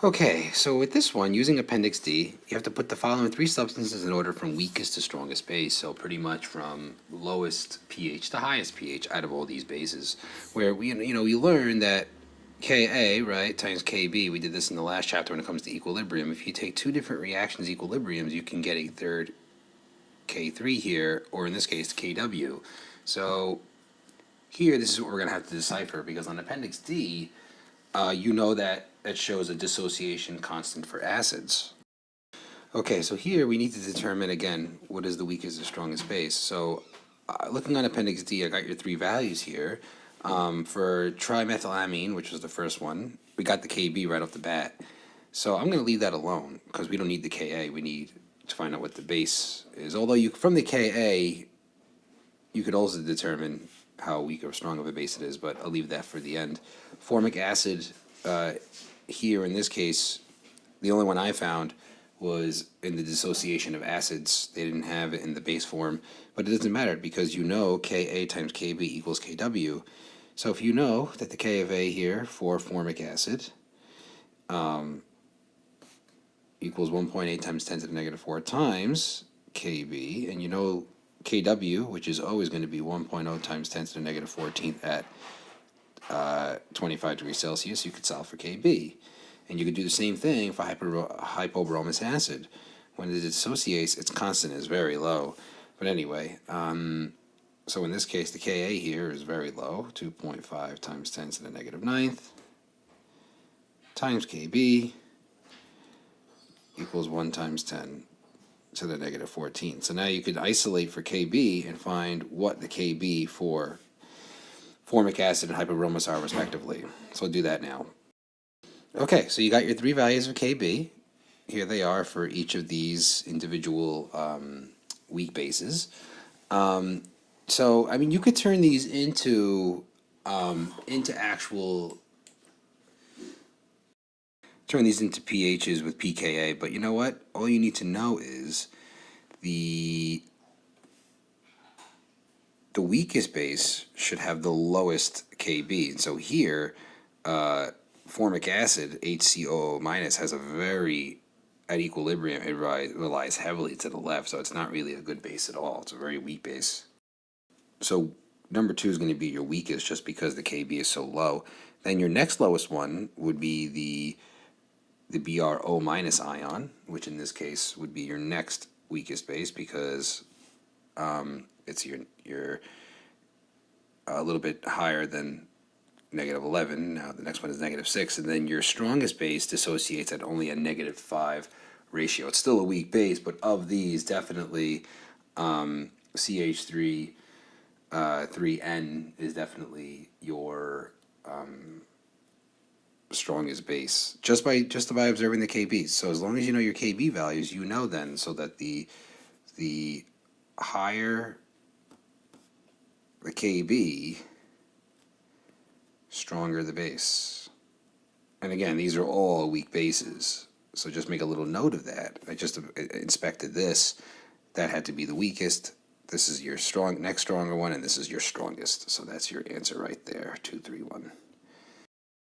Okay, so with this one, using Appendix D, you have to put the following three substances in order from weakest to strongest base. So pretty much from lowest pH to highest pH out of all these bases. Where we learned that Ka, right, times Kb. We did this in the last chapter when it comes to equilibrium. If you take two different reactions equilibriums, you can get a third K3 here, or in this case Kw. So here, this is what we're going to have to decipher, because on Appendix D, you know that it shows a dissociation constant for acids. Okay, so here we need to determine again what is the weakest or strongest base. So looking on Appendix D, I got your three values here. For trimethylamine, which was the first one, we got the Kb right off the bat. So I'm going to leave that alone because we don't need the Ka. We need to find out what the base is. Although from the Ka, you could also determine how weak or strong of a base it is, but I'll leave that for the end. Formic acid, here in this case, the only one I found was in the dissociation of acids. They didn't have it in the base form, but it doesn't matter because you know Ka times Kb equals Kw. So if you know that the K of A here for formic acid equals 1.8 times 10 to the negative 4 times Kb, and you know Kw, which is always going to be 1.0 times 10 to the negative 14th at 25 degrees Celsius, you could solve for Kb. And you could do the same thing for hypobromous acid. When it dissociates, its constant is very low. But anyway, so in this case, the Ka here is very low, 2.5 times 10 to the negative 9th times Kb equals 1 times 10 to the negative 14th. So now you could isolate for Kb and find what the Kb for formic acid and hypobromous are respectively. So I'll do that now. Okay, so you got your three values of Kb. Here they are for each of these individual weak bases. So I mean, you could turn these into actual pHs with pKa, but you know what? All you need to know is the weakest base should have the lowest Kb. And so here, formic acid, HCOO minus, has a very, at equilibrium, it relies heavily to the left, so it's not really a good base at all. It's a very weak base. So number 2 is going to be your weakest just because the Kb is so low. Then your next lowest one would be the BrO minus ion, which in this case would be your next weakest base because it's your a little bit higher than negative 11. Now the next one is negative 6, and then your strongest base dissociates at only a negative 5 ratio. It's still a weak base, but of these, definitely CH3 3N is definitely your strongest base, just by observing the Kb's. So as long as you know your Kb values, you know then, so that the higher the Kb, stronger the base. And again, these are all weak bases, so just make a little note of that. I just inspected this. That had to be the weakest. This is your next stronger one, and this is your strongest. So that's your answer right there, 2, 3, 1.